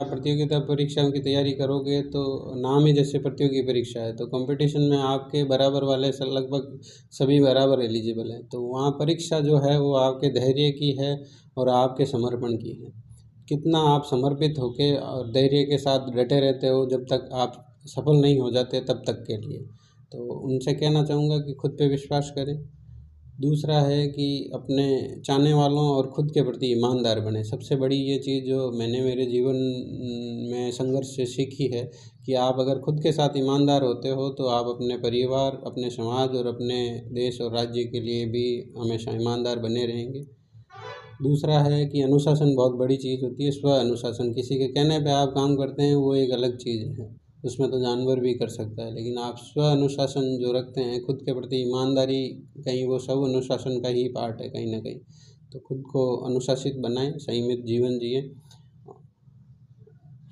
आप प्रतियोगिता परीक्षाओं की तैयारी करोगे तो नाम ही जैसे प्रतियोगी परीक्षा है, तो कंपटीशन में आपके बराबर वाले लगभग सभी बराबर एलिजिबल हैं। तो वहाँ परीक्षा जो है वो आपके धैर्य की है और आपके समर्पण की है। कितना आप समर्पित होके और धैर्य के साथ डटे रहते हो जब तक आप सफल नहीं हो जाते तब तक के लिए। तो उनसे कहना चाहूँगा कि खुद पे विश्वास करें। दूसरा है कि अपने चाहने वालों और खुद के प्रति ईमानदार बने। सबसे बड़ी ये चीज़ जो मैंने मेरे जीवन में संघर्ष से सीखी है कि आप अगर खुद के साथ ईमानदार होते हो तो आप अपने परिवार, अपने समाज और अपने देश और राज्य के लिए भी हमेशा ईमानदार बने रहेंगे। दूसरा है कि अनुशासन बहुत बड़ी चीज़ होती है। स्व अनुशासन, किसी के कहने पे आप काम करते हैं वो एक अलग चीज़ है, उसमें तो जानवर भी कर सकता है। लेकिन आप स्व अनुशासन जो रखते हैं, खुद के प्रति ईमानदारी, कहीं वो सब अनुशासन का ही पार्ट है कहीं ना कहीं। तो खुद को अनुशासित बनाएं, संयमित जीवन जिए।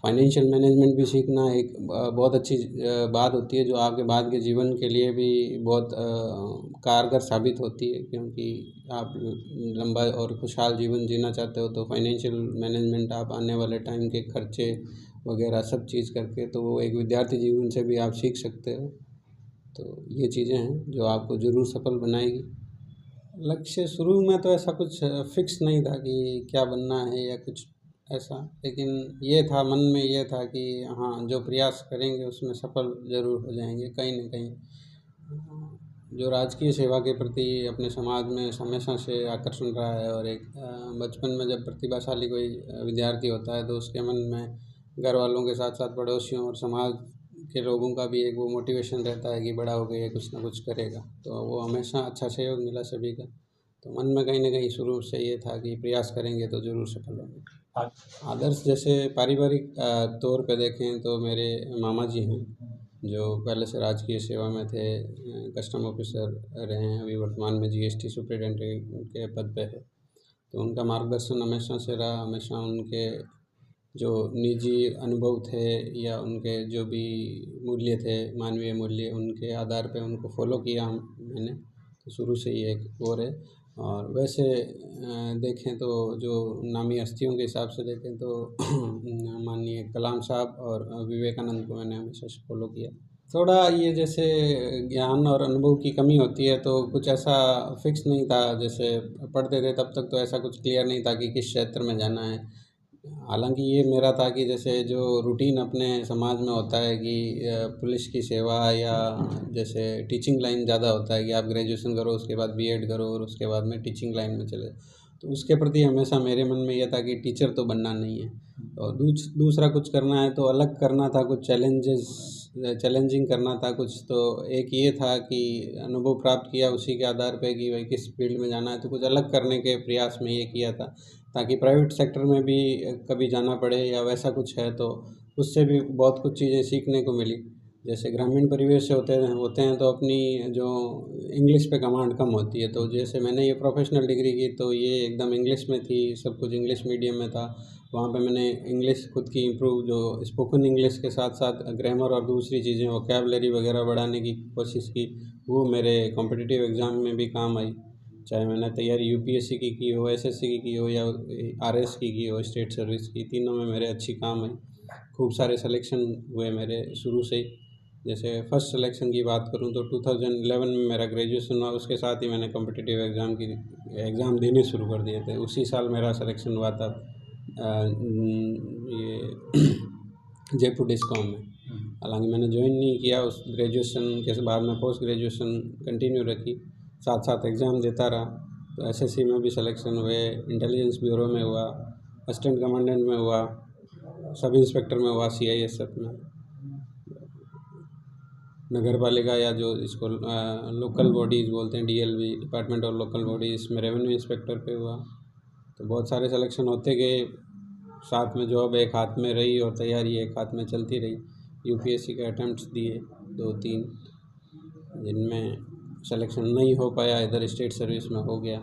फाइनेंशियल मैनेजमेंट भी सीखना एक बहुत अच्छी बात होती है जो आपके बाद के जीवन के लिए भी बहुत कारगर साबित होती है, क्योंकि आप लंबा और खुशहाल जीवन जीना चाहते हो तो फाइनेंशियल मैनेजमेंट आप आने वाले टाइम के खर्चे वगैरह सब चीज़ करके, तो वो एक विद्यार्थी जीवन से भी आप सीख सकते हो। तो ये चीज़ें हैं जो आपको ज़रूर सफल बनाएगी। लक्ष्य शुरू में तो ऐसा कुछ फिक्स नहीं था कि क्या बनना है या कुछ ऐसा, लेकिन ये था मन में, ये था कि हाँ जो प्रयास करेंगे उसमें सफल ज़रूर हो जाएंगे कहीं ना कहीं। जो राजकीय सेवा के प्रति अपने समाज में हमेशा से आकर्षण रहा है, और एक बचपन में जब प्रतिभाशाली कोई विद्यार्थी होता है तो उसके मन में घर वालों के साथ साथ पड़ोसियों और समाज के लोगों का भी एक वो मोटिवेशन रहता है कि बड़ा हो गया कुछ ना कुछ करेगा। तो वो हमेशा अच्छा सहयोग मिला सभी का। तो मन में कहीं ना कहीं शुरू से ये था कि प्रयास करेंगे तो ज़रूर सफल होंगे। आदर्श जैसे पारिवारिक तौर पे देखें तो मेरे मामा जी हैं जो पहले से राजकीय सेवा में थे, कस्टम ऑफिसर रहे हैं, अभी वर्तमान में जीएसटी सुपरिटेंडेंट के पद पे है। तो उनका मार्गदर्शन हमेशा से रहा। हमेशा उनके जो निजी अनुभव थे या उनके जो भी मूल्य थे, मानवीय मूल्य, उनके आधार पे उनको फॉलो किया मैंने। तो शुरू से ही एक और है। और वैसे देखें तो जो नामी हस्तियों के हिसाब से देखें तो माननीय कलाम साहब और विवेकानंद को मैंने हमेशा से फॉलो किया। थोड़ा ये जैसे ज्ञान और अनुभव की कमी होती है तो कुछ ऐसा फिक्स नहीं था। जैसे पढ़ते थे तब तक तो ऐसा कुछ क्लियर नहीं था कि किस क्षेत्र में जाना है। हालांकि ये मेरा था कि जैसे जो रूटीन अपने समाज में होता है कि पुलिस की सेवा या जैसे टीचिंग लाइन ज़्यादा होता है कि आप ग्रेजुएशन करो उसके बाद बीएड करो और उसके बाद में टीचिंग लाइन में चले। तो उसके प्रति हमेशा मेरे मन में यह था कि टीचर तो बनना नहीं है, और दूसरा कुछ करना है तो अलग करना था, कुछ चैलेंजिंग करना था कुछ। तो एक ये था कि अनुभव प्राप्त किया उसी के आधार पे कि भाई किस फील्ड में जाना है, तो कुछ अलग करने के प्रयास में ये किया था ताकि प्राइवेट सेक्टर में भी कभी जाना पड़े या वैसा कुछ है तो उससे भी बहुत कुछ चीज़ें सीखने को मिली। जैसे ग्रामीण परिवेश से होते हैं तो अपनी जो इंग्लिश पे कमांड कम होती है। तो जैसे मैंने ये प्रोफेशनल डिग्री की तो ये एकदम इंग्लिश में थी, सब कुछ इंग्लिश मीडियम में था। वहाँ पे मैंने इंग्लिश खुद की इम्प्रूव, जो स्पोकन इंग्लिश के साथ साथ ग्रामर और दूसरी चीज़ें वोकैबुलरी वगैरह बढ़ाने की कोशिश की। वो मेरे कॉम्पिटिटिव एग्ज़ाम में भी काम आई। चाहे मैंने तैयारी यूपीएससी की हो, एसएससी की हो या आरएस की हो, स्टेट सर्विस की, तीनों में मेरे अच्छी काम आई। खूब सारे सिलेक्शन हुए मेरे शुरू से ही। जैसे फर्स्ट सिलेक्शन की बात करूं तो 2011 में मेरा ग्रेजुएशन हुआ, उसके साथ ही मैंने कॉम्पिटिटिव एग्ज़ाम देने शुरू कर दिए थे। उसी साल मेरा सिलेक्शन हुआ था ये जयपुर डिस्कॉम में। हालांकि मैंने ज्वाइन नहीं किया, उस ग्रेजुएशन के बाद में पोस्ट ग्रेजुएशन कंटिन्यू रखी, साथ साथ एग्ज़ाम देता रहा। तो एसएससी में भी सिलेक्शन हुए, इंटेलिजेंस ब्यूरो में हुआ, असिस्टेंट कमांडेंट में हुआ, सब इंस्पेक्टर में हुआ, सीआईएसएफ में, नगर पालिका या जो इसको लोकल बॉडीज़ बोलते हैं DLB, department of local bodies, इसमें रेवेन्यू इंस्पेक्टर पे हुआ। तो बहुत सारे सिलेक्शन होते गए, साथ में जॉब एक हाथ में रही और तैयारी एक हाथ में चलती रही। यूपीएससी के अटेम्प्ट्स दिए 2-3, जिनमें सिलेक्शन नहीं हो पाया, इधर स्टेट सर्विस में हो गया।